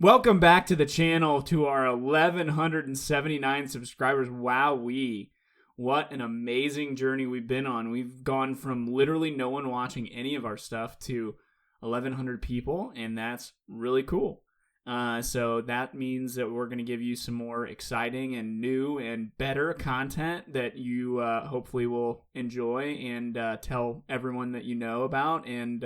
Welcome back to the channel, to our 1,179 subscribers. Wowee. What an amazing journey we've been on. We've gone from literally no one watching any of our stuff to 1,100 people, and that's really cool. So that means that we're going to give you some more exciting and new and better content that you hopefully will enjoy and tell everyone that you know about, and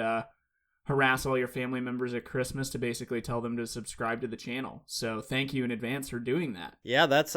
harass all your family members at Christmas to basically tell them to subscribe to the channel. So thank you in advance for doing that. Yeah, that's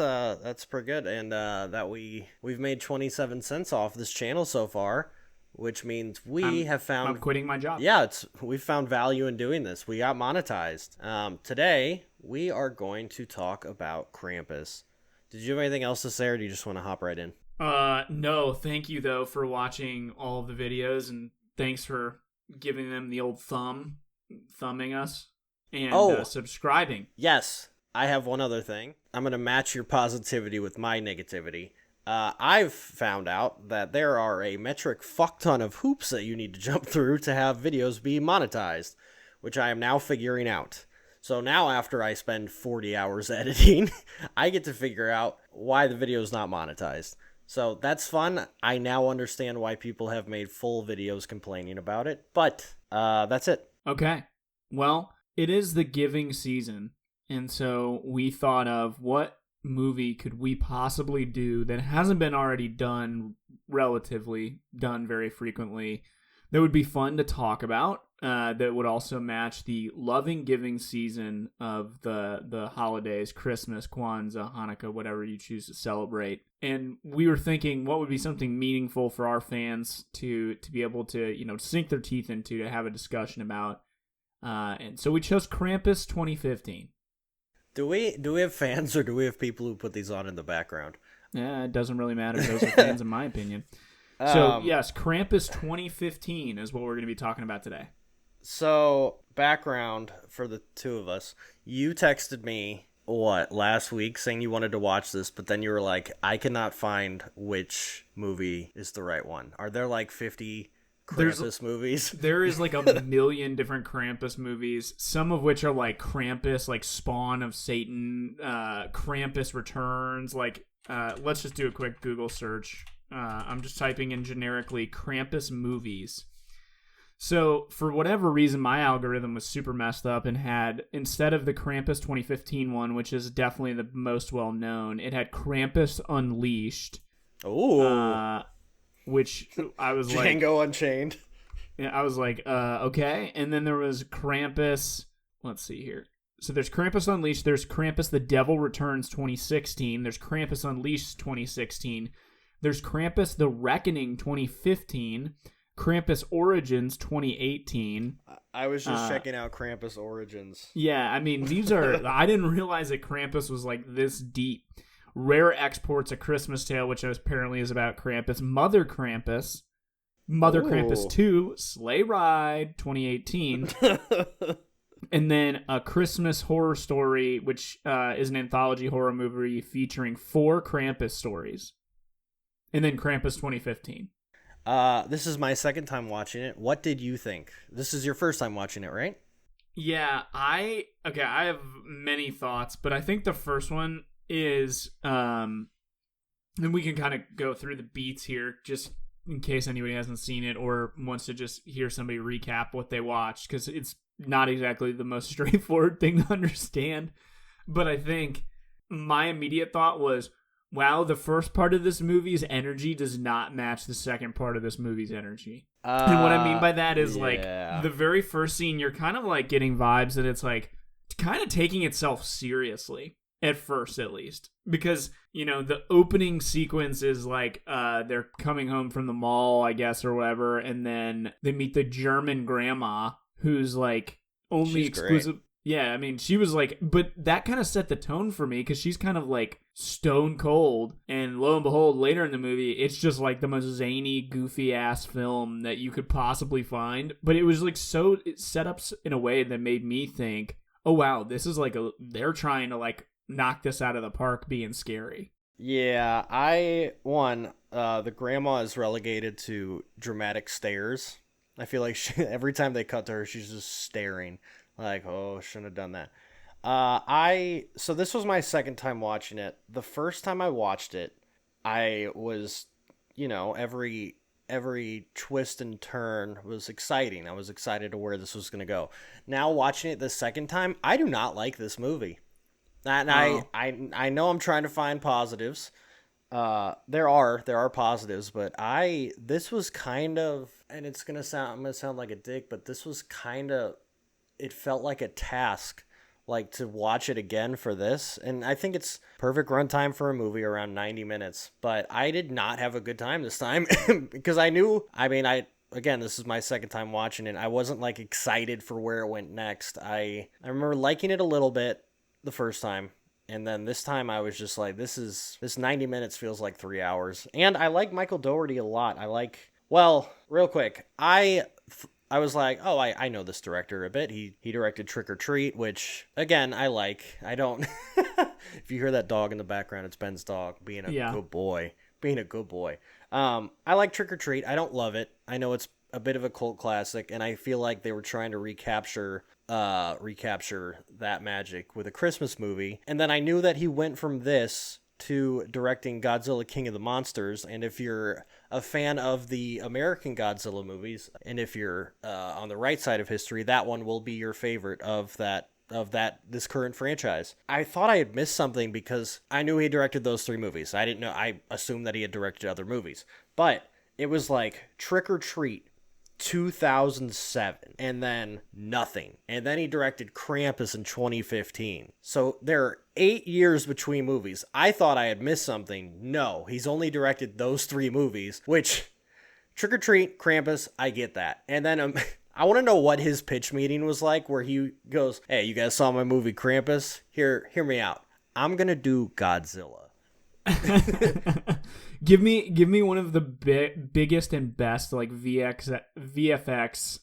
pretty good, and that we've made 27 cents off this channel so far, which means I'm quitting my job. Yeah, we've found value in doing this. We got monetized. Today we are going to talk about Krampus. Did you have anything else to say, or do you just want to hop right in? No, thank you though for watching all of the videos, and thanks for giving them the old thumbing us, and subscribing. Yes, I have one other thing. I'm going to match your positivity with my negativity. I've found out that there are a metric fuck ton of hoops that you need to jump through to have videos be monetized, which I am now figuring out. So now after I spend 40 hours editing, I get to figure out why the video is not monetized. So that's fun. I now understand why people have made full videos complaining about it. But that's it. Okay. Well, it is the giving season. And so we thought of what movie could we possibly do that hasn't been already done, relatively done very frequently, that would be fun to talk about, that would also match the loving giving season of the holidays, Christmas, Kwanzaa, Hanukkah, whatever you choose to celebrate. And we were thinking what would be something meaningful for our fans to be able to, sink their teeth into, to have a discussion about. And so we chose Krampus 2015. Do we have fans, or do we have people who put these on in the background? Yeah, it doesn't really matter. Those are fans in my opinion. So, yes, Krampus 2015 is what we're going to be talking about today. So, background for the two of us. You texted me, last week, saying you wanted to watch this, but then you were like, I cannot find which movie is the right one. Are there like 50 Krampus movies? There is like a million different Krampus movies, some of which are like Krampus, like Spawn of Satan, Krampus Returns. Let's just do a quick Google search. I'm just typing in generically Krampus movies. So for whatever reason, my algorithm was super messed up and had, instead of the Krampus 2015 one, which is definitely the most well known, it had Krampus Unleashed. Oh. Which I was like, Django Unchained. Yeah, I was like, okay. And then there was Krampus. Let's see here. So there's Krampus Unleashed. There's Krampus The Devil Returns 2016. There's Krampus Unleashed 2016. There's Krampus The Reckoning 2015. Krampus Origins 2018. I was just checking out Krampus Origins. Yeah, I mean, these are... I didn't realize that Krampus was like this deep. Rare Exports: A Christmas Tale, which apparently is about Krampus. Mother Krampus. Mother Krampus 2. Sleigh Ride 2018. And then A Christmas Horror Story, which is an anthology horror movie featuring 4 Krampus stories. And then Krampus 2015. This is my second time watching it. What did you think? This is your first time watching it, right? Yeah, I have many thoughts, but I think the first one is, and we can kind of go through the beats here, just in case anybody hasn't seen it or wants to just hear somebody recap what they watched, because it's not exactly the most straightforward thing to understand. But I think my immediate thought was, wow, the first part of this movie's energy does not match the second part of this movie's energy. And what I mean by that is, like, the very first scene, you're kind of, like, getting vibes that it's, like, kind of taking itself seriously. At first, at least. Because, the opening sequence is, like, they're coming home from the mall, I guess, or whatever, and then they meet the German grandma, who's, like, only exclusive... Great. Yeah, I mean, she was like, but that kind of set the tone for me, because she's kind of like stone cold, and lo and behold, later in the movie, it's just like the most zany, goofy ass film that you could possibly find. But it was like it set up in a way that made me think, oh wow, this is like they're trying to like knock this out of the park being scary. Yeah, the grandma is relegated to dramatic stares. I feel like every time they cut to her, she's just staring. Like, oh, shouldn't have done that. So this was my second time watching it. The first time I watched it, I was, every twist and turn was exciting. I was excited to where this was going to go. Now watching it the second time, I do not like this movie. And I know I'm trying to find positives. There are positives, but this was kind of, and I'm gonna sound like a dick, but this was kind of, it felt like a task, like to watch it again for this. And I think it's perfect runtime for a movie, around 90 minutes. But I did not have a good time this time because again, this is my second time watching it. I wasn't like excited for where it went next. I remember liking it a little bit the first time. And then this time I was just like, this 90 minutes feels like 3 hours. And I like Michael Dougherty a lot. Real quick, I was like, oh, I know this director a bit. He directed Trick or Treat, which, again, I like. I don't... If you hear that dog in the background, it's Ben's dog being a good boy. Being a good boy. I like Trick or Treat. I don't love it. I know it's a bit of a cult classic, and I feel like they were trying to recapture that magic with a Christmas movie. And then I knew that he went from this to directing Godzilla King of the Monsters. And if you're a fan of the American Godzilla movies, and if you're on the right side of history, that one will be your favorite of this current franchise. I thought I had missed something because I knew he directed those 3 movies. I didn't know. I assumed that he had directed other movies. But it was like Trick or Treat, 2007, and then nothing. And then he directed Krampus in 2015. So there are 8 years between movies. I thought I had missed something. No, he's only directed those 3 movies, which Trick or Treat, Krampus, I get that. And then I want to know what his pitch meeting was like, where he goes, hey, you guys saw my movie Krampus? Hear me out. I'm going to do Godzilla. Give me one of the biggest and best like VFX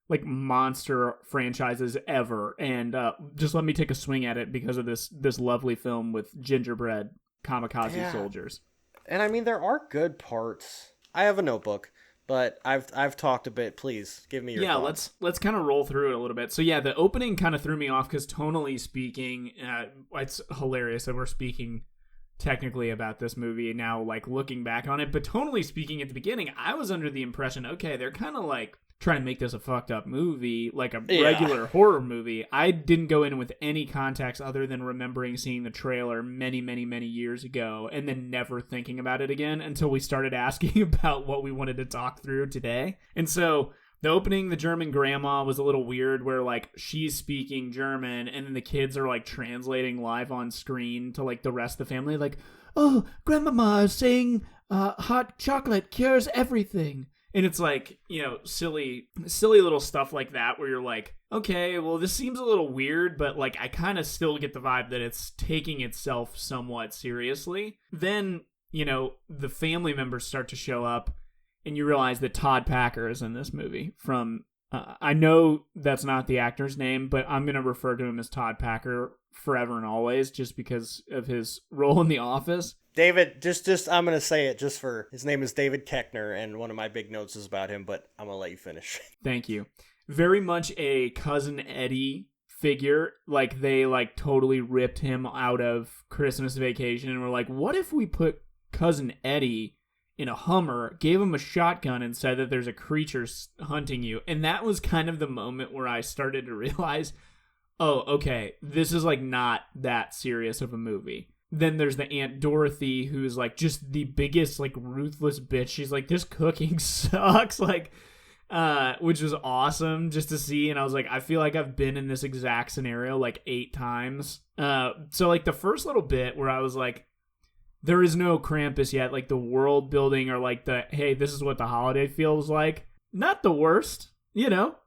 like monster franchises ever, and just let me take a swing at it because of this lovely film with gingerbread kamikaze soldiers. And I mean, there are good parts. I have a notebook, but I've talked a bit. Please give me your thoughts. Let's kind of roll through it a little bit. So yeah, the opening kind of threw me off because tonally speaking, it's hilarious that we're speaking technically about this movie now, like looking back on it, but tonally speaking, at the beginning I was under the impression, okay, they're kind of like trying to make this a fucked up movie, like a regular horror movie. I didn't go in with any context other than remembering seeing the trailer many years ago and then never thinking about it again until we started asking about what we wanted to talk through today. And so the opening, the German grandma, was a little weird where, like, she's speaking German and then the kids are, like, translating live on screen to, like, the rest of the family. Like, oh, grandmama is saying hot chocolate cures everything. And it's, like, silly little stuff like that where you're like, okay, well, this seems a little weird, but, like, I kind of still get the vibe that it's taking itself somewhat seriously. Then, the family members start to show up. And you realize that Todd Packer is in this movie from, I know that's not the actor's name, but I'm going to refer to him as Todd Packer forever and always just because of his role in The Office. David, just I'm going to say it just for, his name is David Koechner, and one of my big notes is about him, but I'm going to let you finish. Thank you. Very much a Cousin Eddie figure. Like, they, like, totally ripped him out of Christmas Vacation and were like, what if we put Cousin Eddie in a Hummer, gave him a shotgun, and said that there's a creature hunting you? And that was kind of the moment where I started to realize, oh, okay, this is like not that serious of a movie. Then there's the Aunt Dorothy, who's like just the biggest like ruthless bitch. She's like, this cooking sucks, like, which was awesome just to see. And I was like, I feel like I've been in this exact scenario like 8 times. So like the first little bit where I was like, there is no Krampus yet, like the world building or like the, hey, this is what the holiday feels like. Not the worst,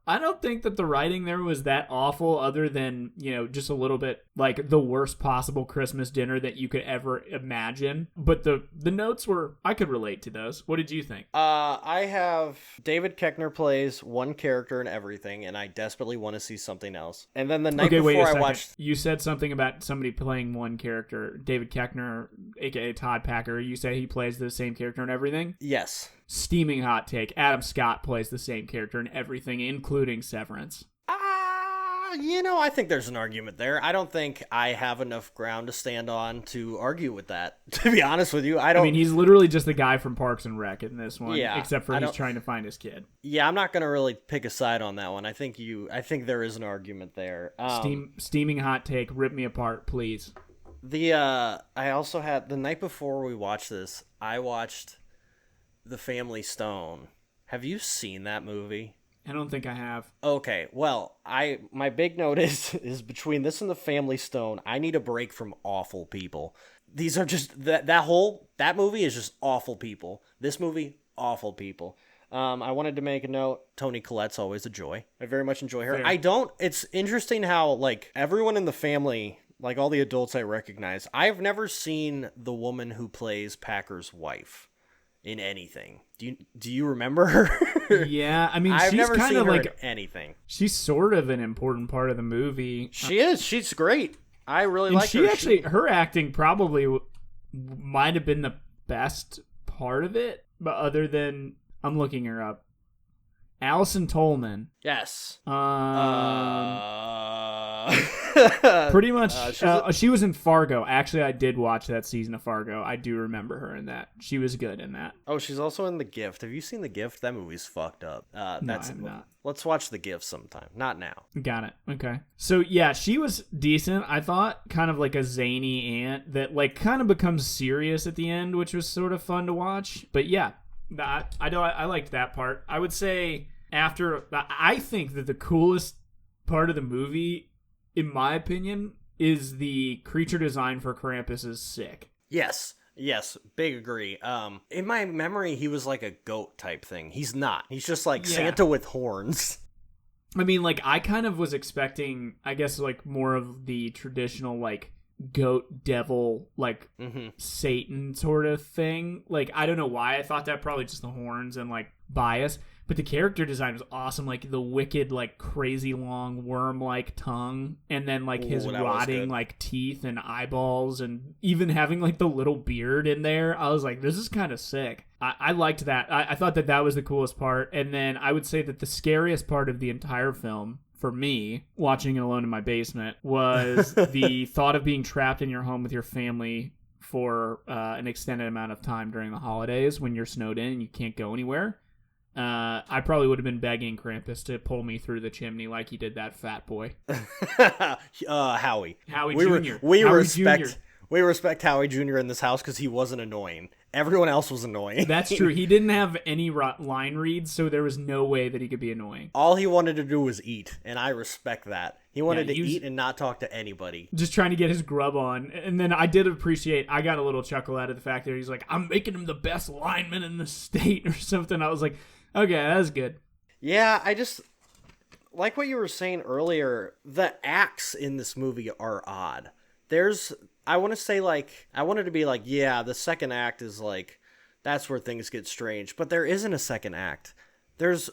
I don't think that the writing there was that awful other than, just a little bit like the worst possible Christmas dinner that you could ever imagine. But the notes were, I could relate to those. What did you think? I have David Koechner plays one character in everything, and I desperately want to see something else. And then the night before I watched... You said something about somebody playing one character. David Koechner, a.k.a. Todd Packer, you say he plays the same character in everything? Yes. Steaming hot take. Adam Scott plays the same character in everything, including Severance. I think there's an argument there. I don't think I have enough ground to stand on to argue with that. To be honest with you, I mean, he's literally just the guy from Parks and Rec in this one, except for he's trying to find his kid. Yeah, I'm not gonna really pick a side on that one. I think there is an argument there. Steaming hot take. Rip me apart, please. I also had the night before we watched this. I watched The Family Stone. Have you seen that movie? I don't think I have. Okay, well, my big note is between this and The Family Stone, I need a break from awful people. These are just that movie is just awful people. This movie, awful people. I wanted to make a note. Toni Collette's always a joy. I very much enjoy her. Fair. It's interesting how like everyone in the family, like all the adults I recognize, I've never seen the woman who plays Packer's wife in anything. Do you remember her? Yeah, I mean, I've she's never kind seen of her like in anything. She's sort of an important part of the movie. She is. She's great. I really like her. Her acting probably might have been the best part of it, but other than I'm looking her up. Allison Tolman. Yes. Pretty much. She was in Fargo. Actually, I did watch that season of Fargo. I do remember her in that. She was good in that. Oh, she's also in The Gift. Have you seen The Gift? That movie's fucked up. No, I'm not. Let's watch The Gift sometime. Not now. Got it. Okay. So yeah, she was decent. I thought kind of like a zany aunt that like kind of becomes serious at the end, which was sort of fun to watch. But yeah, I liked that part. I would say I think that the coolest part of the movie, in my opinion, is the creature design for Krampus is sick. Yes, big agree. In my memory, he was like a goat type thing. He's not. He's just like Santa with horns. I mean, like, I kind of was expecting, I guess, like, more of the traditional, like, goat devil, like, Satan sort of thing. Like, I don't know why I thought that, probably just the horns and, like, bias. But the character design was awesome. Like, the wicked, like, crazy long worm-like tongue. And then, like, his rotting, like, teeth and eyeballs. And even having, like, the little beard in there. I was like, this is kind of sick. I liked that. I thought that was the coolest part. And then I would say that the scariest part of the entire film, for me, watching it alone in my basement, was the thought of being trapped in your home with your family for an extended amount of time during the holidays when you're snowed in and you can't go anywhere. I probably would have been begging Krampus to pull me through the chimney like he did that fat boy. Howie. Howie Jr. We respect Howie Jr. in this house because he wasn't annoying. Everyone else was annoying. That's true. He didn't have any line reads, so there was no way that he could be annoying. All he wanted to do was eat, and I respect that. He wanted to eat and not talk to anybody. Just trying to get his grub on. And then I did appreciate, I got a little chuckle out of the fact that he's like, I'm making him the best lineman in the state or something. I was like, okay, that's good. Yeah, I just, like what you were saying earlier, the acts in this movie are odd. I want to be like, yeah, the second act is like, that's where things get strange. But there isn't a second act. There's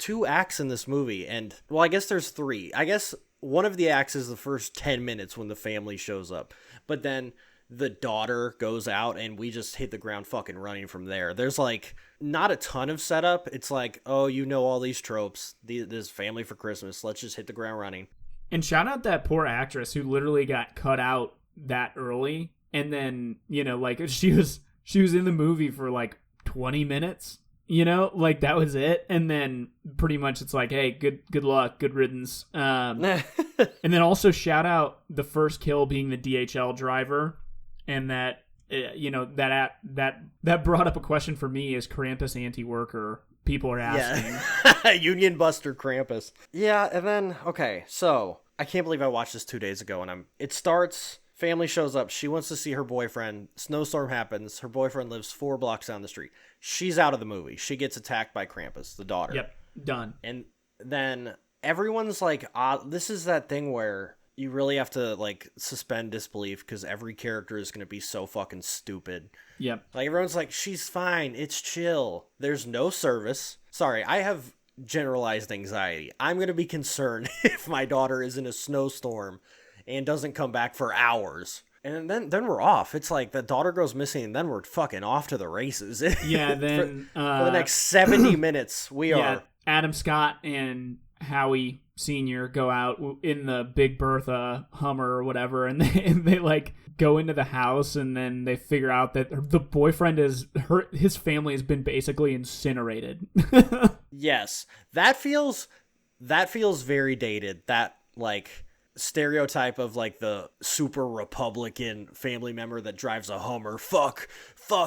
2 acts in this movie. And, well, I guess there's 3. I guess one of the acts is the first 10 minutes when the family shows up. But then the daughter goes out and we just hit the ground fucking running from there. There's like not a ton of setup. It's like, oh, you know all these tropes. This family for Christmas. Let's just hit the ground running. And shout out that poor actress who literally got cut out that early, and then, you know, like she was in the movie for like 20 minutes, you know, like that was it. And then pretty much it's like, hey, good luck, good riddance. And then also shout out the first kill being the DHL driver, and that you know, that brought up a question for me: is Krampus anti-worker? People are asking. Yeah. Union Buster Krampus. Yeah. And then, okay, so I can't believe I watched this 2 days ago, and it starts. Family shows up. She wants to see her boyfriend. Snowstorm happens. Her boyfriend lives 4 blocks down the street. She's out of the movie. She gets attacked by Krampus, the daughter. Yep, done. And then everyone's like, this is that thing where you really have to like suspend disbelief because every character is going to be so fucking stupid. Yep. Like everyone's like, she's fine. It's chill. There's no service. Sorry, I have generalized anxiety. I'm going to be concerned if my daughter is in a snowstorm and doesn't come back for hours. And then we're off. It's like the daughter goes missing, and then we're fucking off to the races. Yeah, then for the next 70 minutes, we are. Adam Scott and Howie Sr. go out in the Big Bertha Hummer or whatever, and they like go into the house, and then they figure out that the boyfriend his family has been basically incinerated. Yes, that feels very dated. That like stereotype of like the super Republican family member that drives a Hummer. Fuck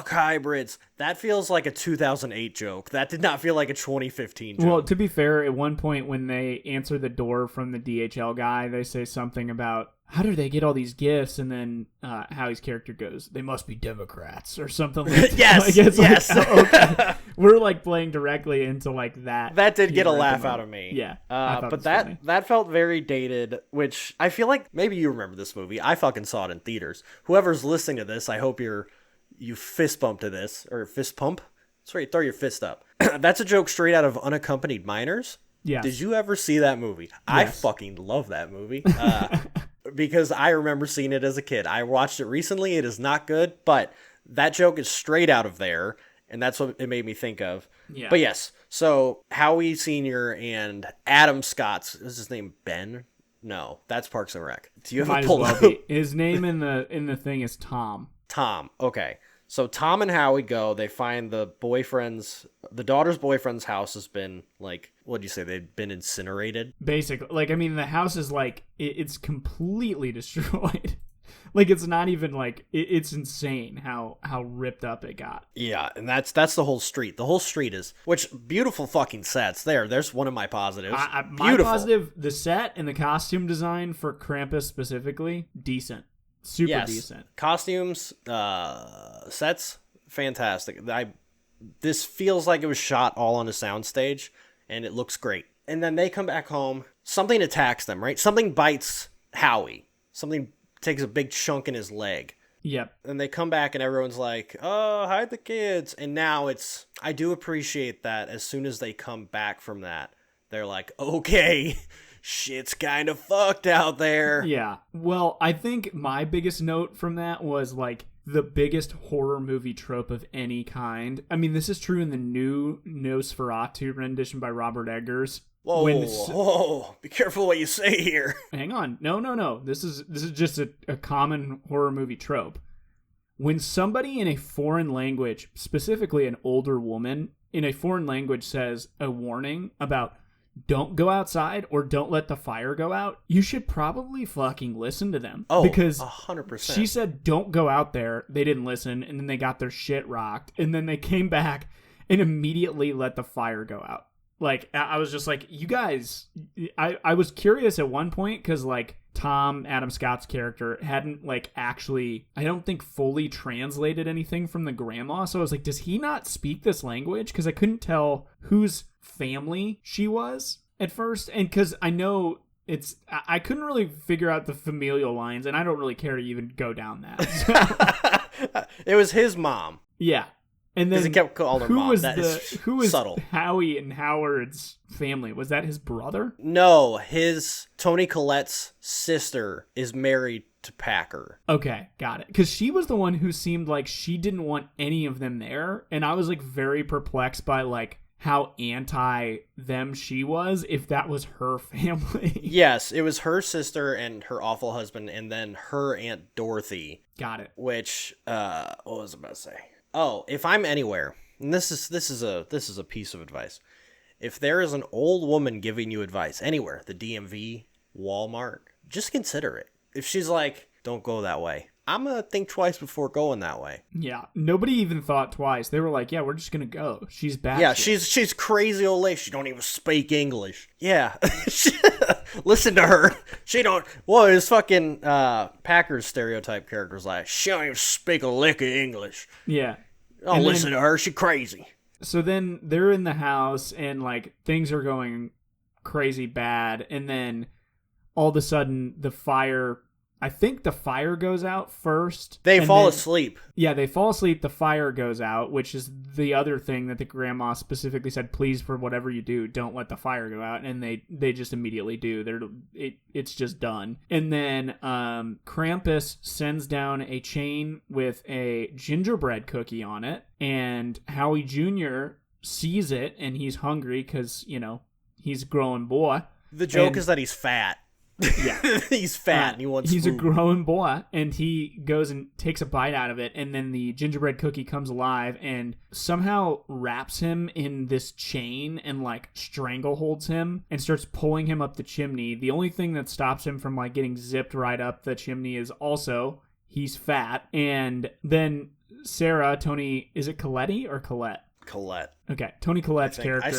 hybrids. That feels like a 2008 joke. That did not feel like a 2015 joke. Well, to be fair, at one point when they answer the door from the DHL guy, they say something about, how do they get all these gifts? And then Howie's character goes, they must be Democrats or something like that. Yes, like, yes. Like, oh, okay. We're like playing directly into like that. That did get a laugh out of me. Yeah. But that felt very dated, which I feel like maybe you remember this movie. I fucking saw it in theaters. Whoever's listening to this, I hope you fist bump to this, or fist pump. That's right, throw your fist up. That's a joke straight out of Unaccompanied Minors. Yeah. Did you ever see that movie? Yes. I fucking love that movie. Because I remember seeing it as a kid. I watched it recently. It is not good, but that joke is straight out of there, and that's what it made me think of. Yeah. But yes, so Howie Sr. and Adam Scott's, is his name Ben? No, that's Parks and Rec. Do you have Might a pull? as well be. His name in the thing is Tom. Tom. Okay. So Tom and Howie go. They find the daughter's boyfriend's house has been like, what'd you say? They've been incinerated. Basically, like, I mean, the house is like it's completely destroyed. Like, it's not even like it's insane how ripped up it got. Yeah, and that's the whole street. The whole street is, which beautiful fucking sets. There's one of my positives. My positive, the set and the costume design for Krampus specifically, decent. Super decent. Costumes, sets, fantastic. This feels like it was shot all on a soundstage, and it looks great. And then they come back home. Something attacks them, right? Something bites Howie. Something takes a big chunk in his leg. Yep. And they come back, and everyone's like, "Oh, hide the kids." And now I do appreciate that. As soon as they come back from that, they're like, "Okay." Shit's kind of fucked out there. Yeah. Well, I think my biggest note from that was like the biggest horror movie trope of any kind. I mean, this is true in the new Nosferatu rendition by Robert Eggers. Whoa, be careful what you say here. Hang on. No. This is just a common horror movie trope. When somebody in a foreign language, specifically an older woman in a foreign language, says a warning about don't go outside or don't let the fire go out, you should probably fucking listen to them. Oh, because 100%. She said don't go out there. They didn't listen, and then they got their shit rocked, and then they came back and immediately let the fire go out. Like, I was just like, you guys, I was curious at one point because like Tom, Adam Scott's character, hadn't like actually, I don't think fully translated anything from the grandma. So I was like, does he not speak this language? Because I couldn't tell whose family she was at first. And because I know I couldn't really figure out the familial lines, and I don't really care to even go down that. So. It was his mom. Yeah. And then he kept calling her mom. Who was subtle. Howie and Howard's family? Was that his brother? No, Tony Collette's sister is married to Packer. Okay, got it. Because she was the one who seemed like she didn't want any of them there, and I was like very perplexed by like how anti them she was, if that was her family. Yes, it was her sister and her awful husband, and then her Aunt Dorothy. Got it. Which what was I about to say? Oh, if I'm anywhere, and this is a piece of advice. If there is an old woman giving you advice anywhere, the DMV, Walmart, just consider it. If she's like, don't go that way, I'm going to think twice before going that way. Yeah, nobody even thought twice. They were like, yeah, we're just going to go. She's bad. Yeah, she's crazy old lady. She don't even speak English. Yeah. Listen to her. She don't... Well, his fucking Packers stereotype character's like, she don't even speak a lick of English. Yeah. Don't listen to her. She crazy. So then they're in the house, and like things are going crazy bad, and then all of a sudden the fire... I think the fire goes out first. They fall asleep. Yeah, they fall asleep. The fire goes out, which is the other thing that the grandma specifically said, please, for whatever you do, don't let the fire go out. And they just immediately do. It's just done. And then Krampus sends down a chain with a gingerbread cookie on it. And Howie Jr. sees it, and he's hungry because, he's a growing boy. The joke is that he's fat. Yeah. He's fat and he wants He's food. a growing boy, and he goes and takes a bite out of it, and then the gingerbread cookie comes alive and somehow wraps him in this chain and like strangleholds him and starts pulling him up the chimney. The only thing that stops him from like getting zipped right up the chimney is also he's fat. And then Sarah, Tony, is it Colletti or Collette? Collette. Okay, Tony Collette's character. I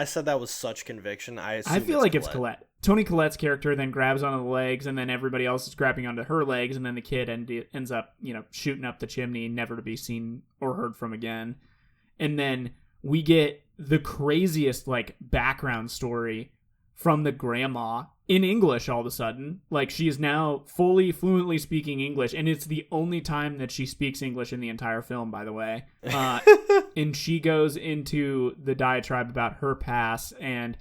said that with such conviction. I feel like it's Collette. Tony Collette's character then grabs onto the legs, and then everybody else is grabbing onto her legs, and then the kid ends up, shooting up the chimney, never to be seen or heard from again. And then we get the craziest like background story from the grandma in English all of a sudden. Like, she is now fully fluently speaking English, and it's the only time that she speaks English in the entire film, by the way. And she goes into the diatribe about her past, and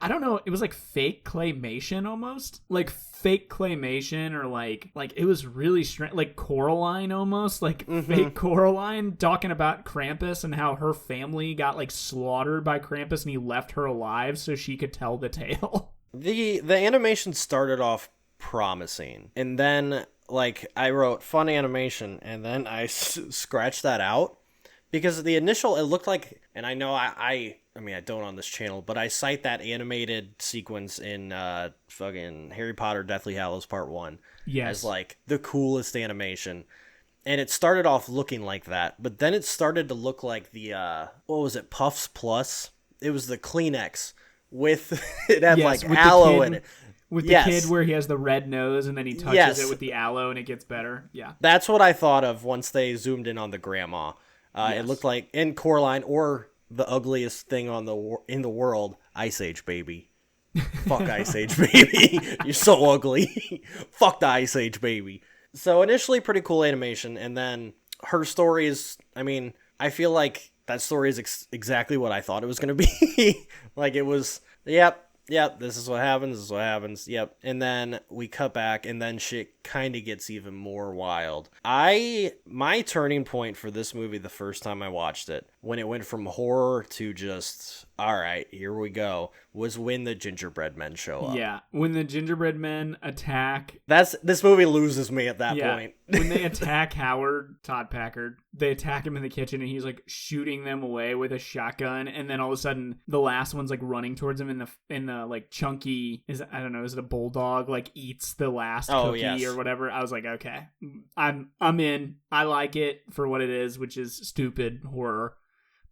I don't know, it was like fake claymation almost. Like fake claymation, or like it was really strange, like Coraline almost, like fake Coraline talking about Krampus and how her family got like slaughtered by Krampus and he left her alive so she could tell the tale. The animation started off promising, and then like I wrote fun animation, and then I scratched that out because the initial, it looked like, and I know I mean, I don't on this channel, but I cite that animated sequence in fucking Harry Potter Deathly Hallows Part 1 as like the coolest animation. And it started off looking like that, but then it started to look like the what was it, Puffs Plus? It was the Kleenex with it had like aloe in it. With the kid where he has the red nose and then he touches it with the aloe and it gets better. Yeah. That's what I thought of once they zoomed in on the grandma. It looked like in Coraline, or the ugliest thing in the world, Ice Age Baby. Fuck Ice Age Baby. You're so ugly. Fuck the Ice Age Baby. So initially pretty cool animation, and then her story is, I mean, I feel like that story is exactly what I thought it was going to be. Like it was, yep, this is what happens, yep. And then we cut back, and then shit kind of gets even more wild. My turning point for this movie the first time I watched it, when it went from horror to just, all right, here we go, was when the gingerbread men show up. Yeah, when the gingerbread men attack. This movie loses me at that point. When they attack Todd Packard, they attack him in the kitchen, and he's like shooting them away with a shotgun, and then all of a sudden the last one's like running towards him in the like chunky, is it a bulldog, like eats the last cookie or whatever. I was like, okay, I'm in. I like it for what it is, which is stupid horror.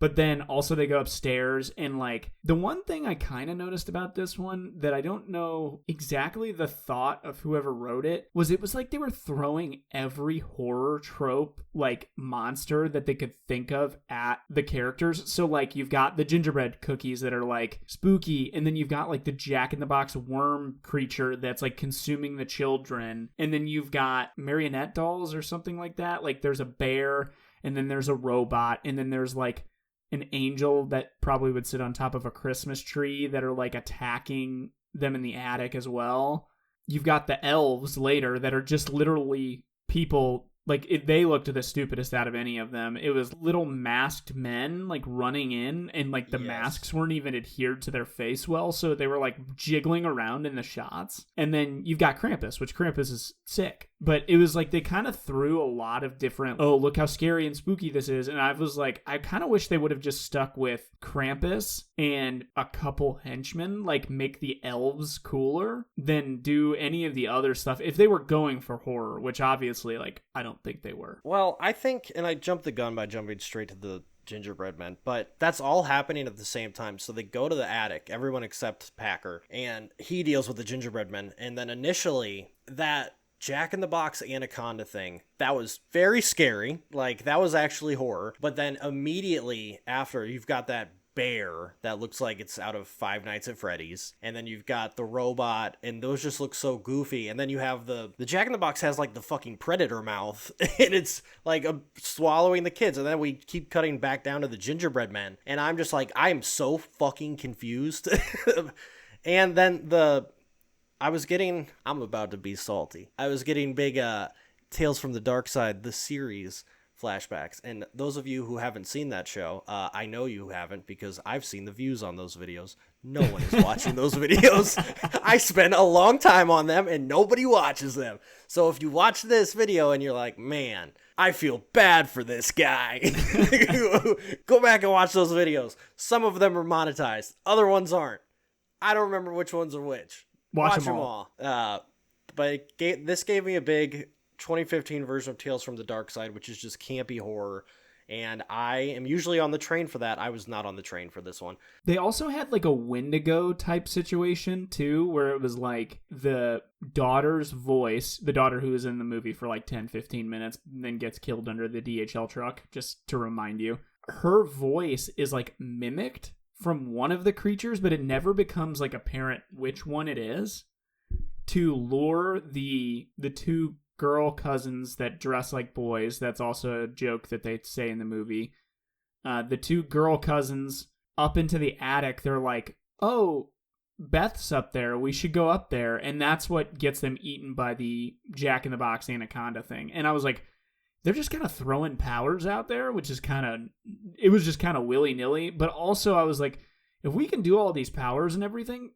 But then also they go upstairs, and like the one thing I kind of noticed about this one that I don't know exactly the thought of whoever wrote it was like they were throwing every horror trope like monster that they could think of at the characters. So like you've got the gingerbread cookies that are like spooky, and then you've got like the Jack-in-the-Box worm creature that's like consuming the children, and then you've got marionette dolls or something like that. Like there's a bear, and then there's a robot, and then there's like an angel that probably would sit on top of a Christmas tree that are like attacking them in the attic as well. You've got the elves later that are just literally people. Like, they looked the stupidest out of any of them. It was little masked men, like, running in, and, like, the masks weren't even adhered to their face well, so they were, like, jiggling around in the shots. And then you've got Krampus, which Krampus is sick. But it was, like, they kind of threw a lot of different, oh, look how scary and spooky this is. And I was like, I kind of wish they would have just stuck with Krampus and a couple henchmen, like, make the elves cooler than do any of the other stuff. If they were going for horror, which obviously, like, I don't think they were. Well, I think, and I jumped the gun by jumping straight to the gingerbread men, but that's all happening at the same time. So they go to the attic, everyone except Packer, and he deals with the gingerbread men. And then initially, that Jack-in-the-Box anaconda thing, that was very scary. Like, that was actually horror. But then immediately after, you've got that bear that looks like it's out of Five Nights at Freddy's, and then you've got the robot, and those just look so goofy. And then you have the Jack-in-the-Box has like the fucking predator mouth, and it's like swallowing the kids. And then we keep cutting back down to the gingerbread men, and I'm just like, I am so fucking confused. And then I'm about to be salty. I was getting big Tales from the Dark Side, the series flashbacks. And those of you who haven't seen that show, I know you haven't because I've seen the views on those videos. No one is watching those videos. I spend a long time on them and nobody watches them. So if you watch this video and you're like, man, I feel bad for this guy, go back and watch those videos. Some of them are monetized. Other ones aren't. I don't remember which ones are which. Watch them all. But this gave me a big 2015 version of Tales from the Dark Side, which is just campy horror. And I am usually on the train for that. I was not on the train for this one. They also had like a Wendigo type situation too, where it was like the daughter's voice, the daughter who is in the movie for like 10, 15 minutes, and then gets killed under the DHL truck, just to remind you. Her voice is like mimicked from one of the creatures, but it never becomes like apparent which one it is, to lure the two girl cousins that dress like boys. That's also a joke that they say in the movie. The two girl cousins up into the attic. They're like, oh, Beth's up there. We should go up there. And that's what gets them eaten by the Jack in the Box anaconda thing. And I was like, they're just kind of throwing powers out there, which is it was just kind of willy-nilly. But also I was like, if we can do all these powers and everything,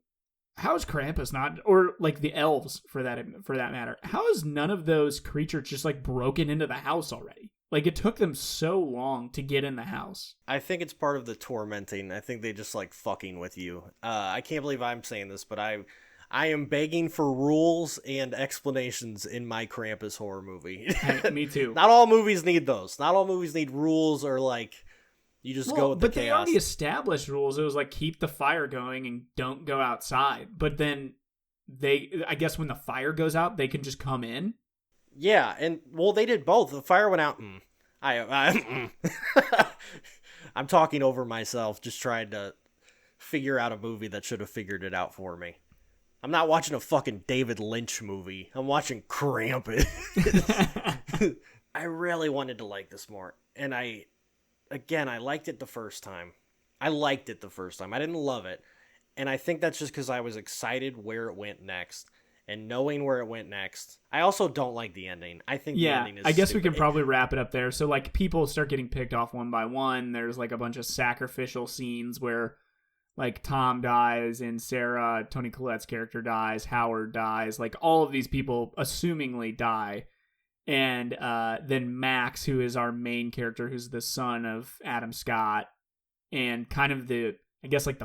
how is Krampus not, or like the elves for that matter, how is none of those creatures just like broken into the house already? Like it took them so long to get in the house. I think it's part of the tormenting. I think they just like fucking with you. I can't believe I'm saying this, but I am begging for rules and explanations in my Krampus horror movie. Hey, me too. Not all movies need those. Not all movies need rules or like you just go with the chaos. But they already established rules. It was like keep the fire going and don't go outside. But then I guess when the fire goes out, they can just come in. Yeah, and well, they did both. The fire went out. I'm talking over myself, just trying to figure out a movie that should have figured it out for me. I'm not watching a fucking David Lynch movie. I'm watching Krampus. I really wanted to like this more, and I liked it the first time. I didn't love it. And I think that's just because I was excited where it went next. And knowing where it went next. I also don't like the ending. I think the ending is I guess stupid. we can probably wrap it up there. So, like, people start getting picked off one by one. There's, like, a bunch of sacrificial scenes where, like, Tom dies and Sarah, Toni Collette's character, dies. Howard dies. Like, all of these people assumingly die. And then Max, who is our main character, who's the son of Adam Scott, and kind of the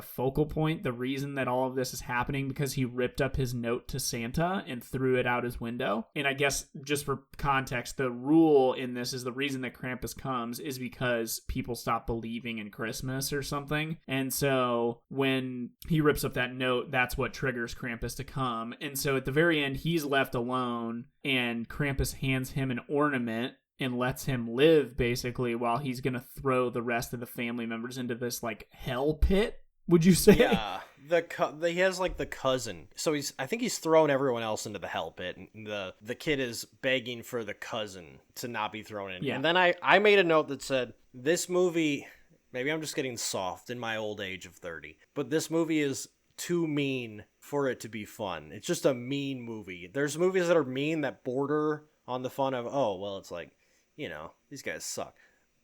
focal point, the reason that all of this is happening, because he ripped up his note to Santa and threw it out his window. And I guess, just for context, the rule in this is the reason that Krampus comes is because people stop believing in Christmas or something. And so when he rips up that note, that's what triggers Krampus to come. And so at the very end, he's left alone, and Krampus hands him an ornament and lets him live, basically, while he's going to throw the rest of the family members into this, like, hell pit, would you say? Yeah, he has, like, the cousin. So I think he's thrown everyone else into the hell pit, and the kid is begging for the cousin to not be thrown in. Yeah. And then I made a note that said, this movie, maybe I'm just getting soft in my old age of 30, but this movie is too mean for it to be fun. It's just a mean movie. There's movies that are mean that border on the fun of, oh, well, it's like, you know, these guys suck.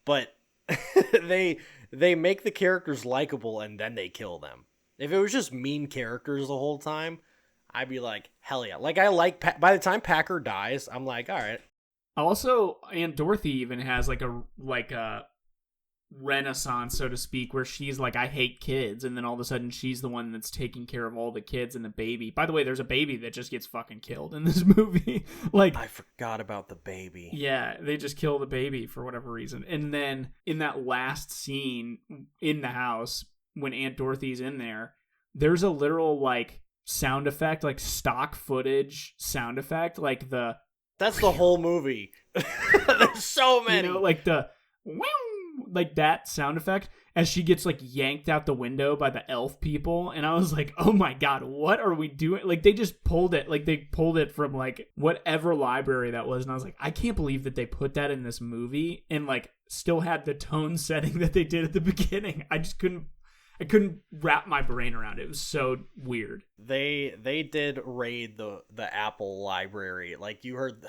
But they make the characters likable and then they kill them. If it was just mean characters the whole time, I'd be like, hell yeah. Like, by the time Packer dies, I'm like, all right. Also, Aunt Dorothy even has like a renaissance, so to speak, where she's like, I hate kids, and then all of a sudden she's the one that's taking care of all the kids and the baby. By the way, there's a baby that just gets fucking killed in this movie. Like, I forgot about the baby. Yeah, they just kill the baby for whatever reason. And then in that last scene in the house, when Aunt Dorothy's in there, there's a literal like sound effect, like stock footage sound effect, like that's the whole movie. There's so many. You know, like the like that sound effect as she gets like yanked out the window by the elf people. And I was like, oh my god, what are we doing? Like, they just pulled it from like whatever library that was, and I was like, I can't believe that they put that in this movie and like still had the tone setting that they did at the beginning. I couldn't wrap my brain around it. It was so weird. They did raid the Apple library. Like, you heard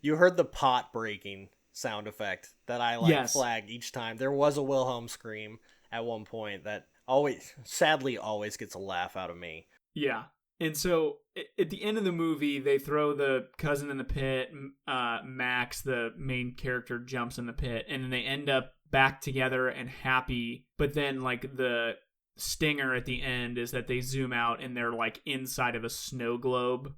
the pot breaking sound effect that I Yes. flag each time. There was a Wilhelm scream at one point that sadly always gets a laugh out of me. Yeah. And so at the end of the movie, they throw the cousin in the pit. Max, the main character, jumps in the pit, and then they end up back together and happy. But then, like, the stinger at the end is that they zoom out and they're like inside of a snow globe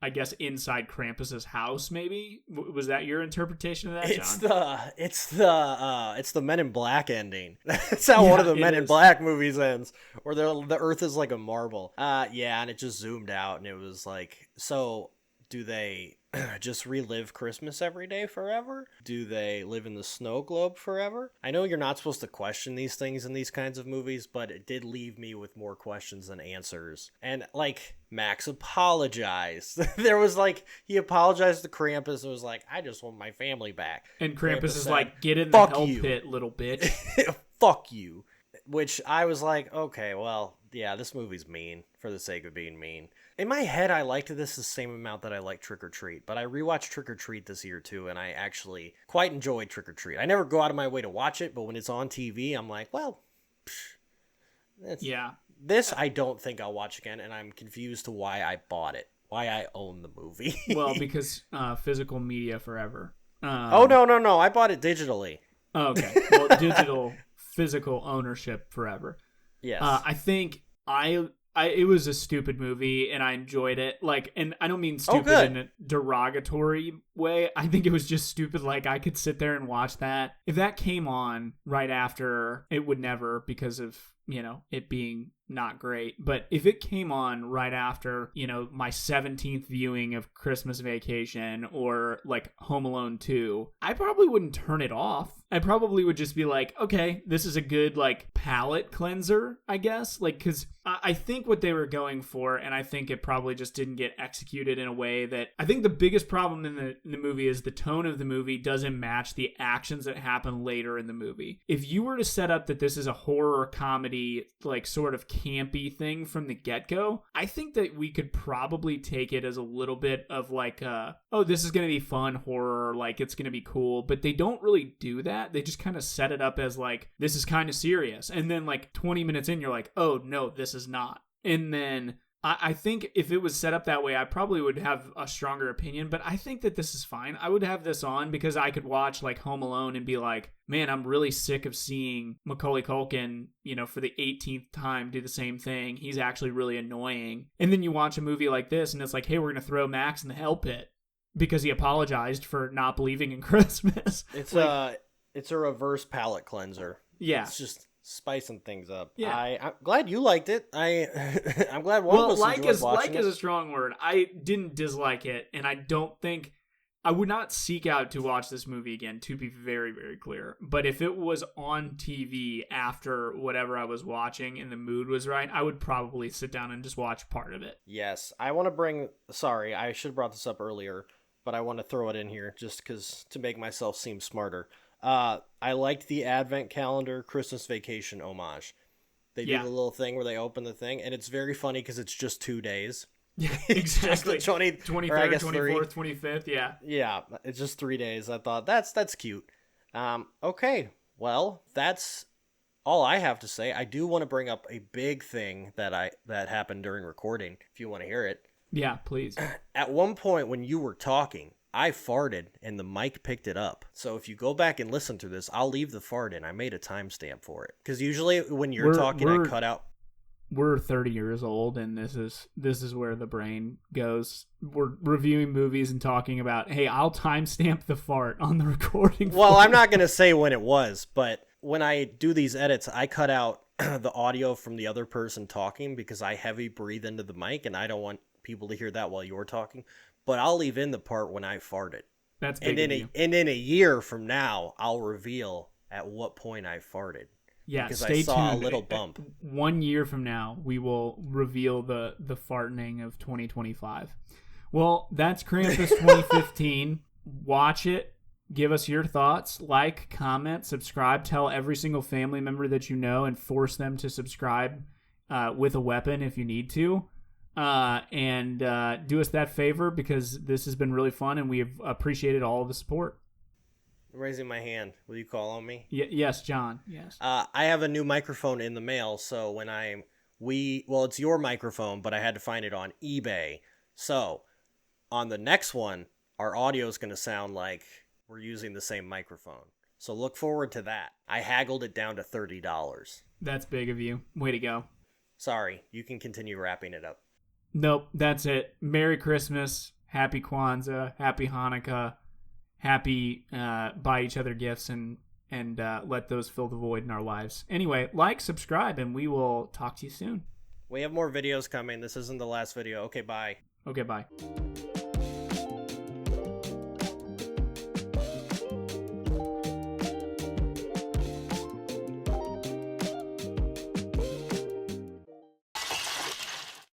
I guess inside Krampus's house. Maybe was that your interpretation of that, John? It's the Men in Black ending. That's how one of the Men in Black movies ends, where the Earth is like a marble. And it just zoomed out, and it was like, so do they just relive Christmas every day forever? Do they live in the snow globe forever? I know you're not supposed to question these things in these kinds of movies, but it did leave me with more questions than answers. And, like, Max apologized. He apologized to Krampus and was like, I just want my family back. And Krampus is like, get in the hell pit, little bitch. Fuck you. Which I was like, okay, well, yeah, this movie's mean for the sake of being mean. In my head, I liked this the same amount that I liked Trick or Treat, but I rewatched Trick or Treat this year too, and I actually quite enjoyed Trick or Treat. I never go out of my way to watch it, but when it's on TV, I'm like, well, yeah. This I don't think I'll watch again, and I'm confused to why I bought it, why I own the movie. Well, because physical media forever. No, I bought it digitally. Oh, okay. Well, digital, physical ownership forever. Yes. I think it was a stupid movie and I enjoyed it. Like, and I don't mean stupid in a derogatory way. I think it was just stupid. Like, I could sit there and watch that. If that came on right after, it would never, because of, it being not great. But if it came on right after, my 17th viewing of Christmas Vacation or like Home Alone 2, I probably wouldn't turn it off. I probably would just be like, okay, this is a good like palate cleanser, I guess. Like, because I think what they were going for, and I think it probably just didn't get executed in a way that, I think the biggest problem in the movie is the tone of the movie doesn't match the actions that happen later in the movie. If you were to set up that this is a horror comedy, like sort of campy thing from the get-go, I think that we could probably take it as a little bit of like, oh, this is going to be fun horror, like it's going to be cool, but they don't really do that. They just kind of set it up as like, this is kind of serious. And then like 20 minutes in, you're like, oh no, this is not. And then I think if it was set up that way, I probably would have a stronger opinion, but I think that this is fine. I would have this on because I could watch like Home Alone and be like, man, I'm really sick of seeing Macaulay Culkin, for the 18th time do the same thing. He's actually really annoying. And then you watch a movie like this and it's like, hey, we're going to throw Max in the hell pit because he apologized for not believing in Christmas. It's like, it's a reverse palate cleanser. Yeah. It's just spicing things up. Yeah. I'm glad you liked it. I'm glad one of us enjoyed watching it. Like is a strong word. I didn't dislike it, and I don't think I would not seek out to watch this movie again, to be very, very clear. But if it was on TV after whatever I was watching and the mood was right, I would probably sit down and just watch part of it. Yes. I want to sorry, I should have brought this up earlier, but I want to throw it in here just because to make myself seem smarter. I liked the Advent calendar Christmas Vacation homage. They do the little thing where they open the thing, and it's very funny because it's just 2 days. Yeah, exactly. 23rd, 24th, 25th, yeah. Yeah, it's just 3 days. I thought, that's cute. Okay, well, that's all I have to say. I do want to bring up a big thing that happened during recording, if you want to hear it. Yeah, please. At one point when you were talking, I farted and the mic picked it up. So if you go back and listen to this, I'll leave the fart in. I made a timestamp for it. Because usually when you're talking, I cut out. We're 30 years old, and this is where the brain goes. We're reviewing movies and talking about, hey, I'll timestamp the fart on the recording. Well, I'm not going to say when it was, but when I do these edits, I cut out the audio from the other person talking because I heavy breathe into the mic, and I don't want people to hear that while you're talking. But I'll leave in the part when I farted. That's big of you. And in a year from now, I'll reveal at what point I farted. Yeah, because stay I saw tuned. A little bump. 1 year from now, we will reveal the farting of 2025. Well, that's Krampus 2015. Watch it. Give us your thoughts. Like, comment, subscribe. Tell every single family member that you know and force them to subscribe with a weapon if you need to. And do us that favor because this has been really fun and we have appreciated all of the support. I'm raising my hand. Will you call on me? Yes, John. Yes. I have a new microphone in the mail, so when it's your microphone, but I had to find it on eBay. So on the next one, our audio is going to sound like we're using the same microphone. So look forward to that. I haggled it down to $30. That's big of you. Way to go. Sorry, you can continue wrapping it up. Nope, that's it. Merry Christmas, Happy Kwanzaa, Happy Hanukkah, Happy buy each other gifts and let those fill the void in our lives. Anyway, like, subscribe, and we will talk to you soon. We have more videos coming. This isn't the last video. Okay, bye. Okay, bye.